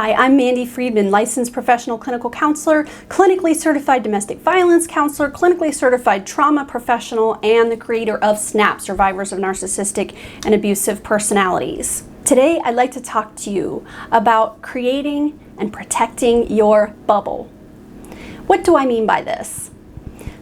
Hi, I'm Mandy Friedman, licensed professional clinical counselor, clinically certified domestic violence counselor, clinically certified trauma professional, and the creator of SNAP, Survivors of Narcissistic and Abusive Personalities. Today, I'd like to talk to you about creating and protecting your bubble. What do I mean by this?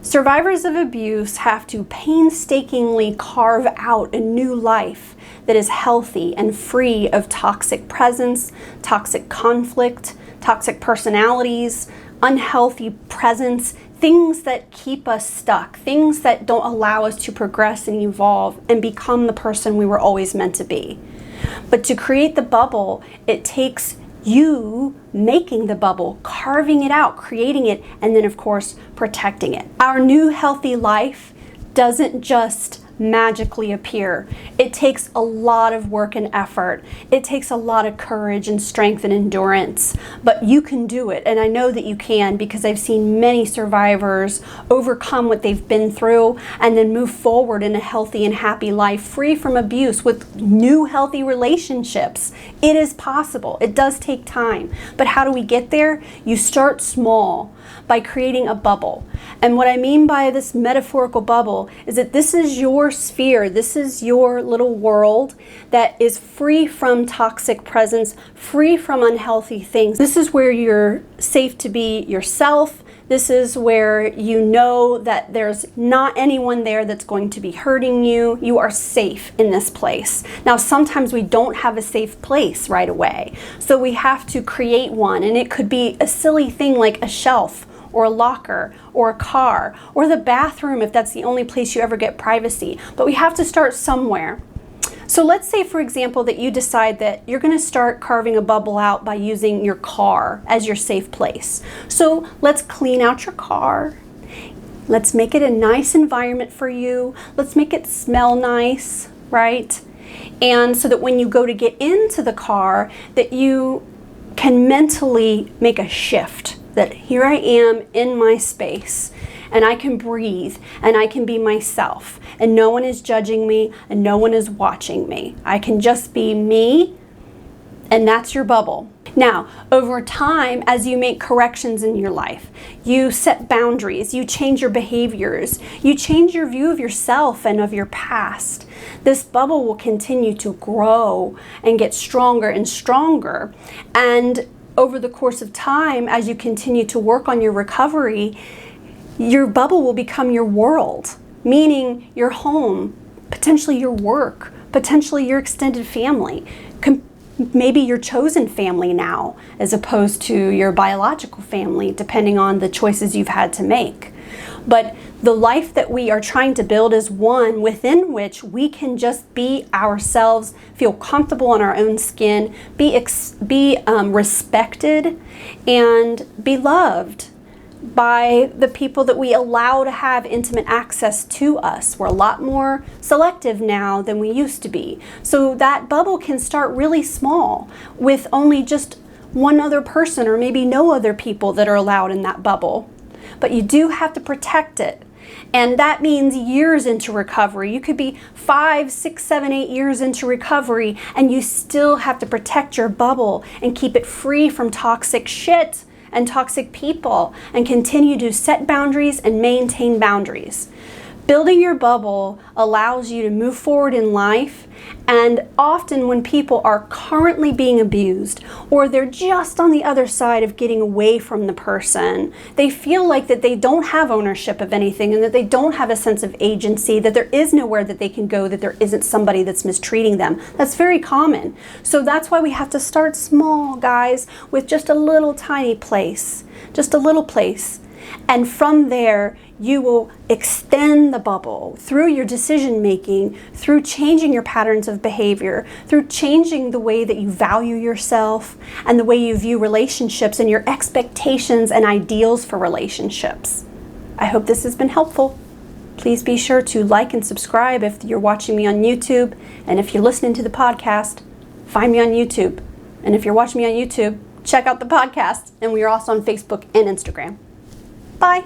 Survivors of abuse have to painstakingly carve out a new life that is healthy and free of toxic presence, toxic conflict, toxic personalities, unhealthy presence, things that keep us stuck, things that don't allow us to progress and evolve and become the person we were always meant to be. But to create the bubble, it takes you making the bubble, carving it out, creating it, and then of course protecting it. Our new healthy life doesn't just magically appear. It takes a lot of work and effort. It takes a lot of courage and strength and endurance, but you can do it. And I know that you can because I've seen many survivors overcome what they've been through and then move forward in a healthy and happy life, free from abuse, with new healthy relationships. It is possible. It does take time. But how do we get there? You start small by creating a bubble. And what I mean by this metaphorical bubble is that this is your sphere, this is your little world that is free from toxic presence, free from unhealthy things. This is where you're safe to be yourself. This is where you know that there's not anyone there that's going to be hurting you. You are safe in this place. Now, sometimes we don't have a safe place right away, so we have to create one, and it could be a silly thing like a shelf or a locker or a car or the bathroom if that's the only place you ever get privacy. But we have to start somewhere. So let's say, for example, that you decide that you're going to start carving a bubble out by using your car as your safe place. So let's clean out your car. Let's make it a nice environment for you. Let's make it smell nice, right? And so that when you go to get into the car, that you can mentally make a shift. That here I am in my space and I can breathe and I can be myself and no one is judging me and no one is watching me. I can just be me, and that's your bubble. Now, over time, as you make corrections in your life, you set boundaries, you change your behaviors, you change your view of yourself and of your past. This bubble will continue to grow and get stronger and stronger. And over the course of time, as you continue to work on your recovery, your bubble will become your world, meaning your home, potentially your work, potentially your extended family, maybe your chosen family now, as opposed to your biological family, depending on the choices you've had to make. But the life that we are trying to build is one within which we can just be ourselves, feel comfortable in our own skin, be respected, and be loved by the people that we allow to have intimate access to us. We're a lot more selective now than we used to be. So that bubble can start really small with only just one other person or maybe no other people that are allowed in that bubble. But you do have to protect it. And that means years into recovery. You could be 5, 6, 7, 8 years into recovery, and you still have to protect your bubble and keep it free from toxic shit and toxic people, and continue to set boundaries and maintain boundaries. Building your bubble allows you to move forward in life, and often when people are currently being abused or they're just on the other side of getting away from the person, they feel like that they don't have ownership of anything and that they don't have a sense of agency, that there is nowhere that they can go, that there isn't somebody that's mistreating them. That's very common. So that's why we have to start small, guys, with just a little tiny place, just a little place. And from there, you will extend the bubble through your decision making, through changing your patterns of behavior, through changing the way that you value yourself and the way you view relationships and your expectations and ideals for relationships. I hope this has been helpful. Please be sure to like and subscribe if you're watching me on YouTube. And if you're listening to the podcast, find me on YouTube. And if you're watching me on YouTube, check out the podcast. And we are also on Facebook and Instagram. Bye.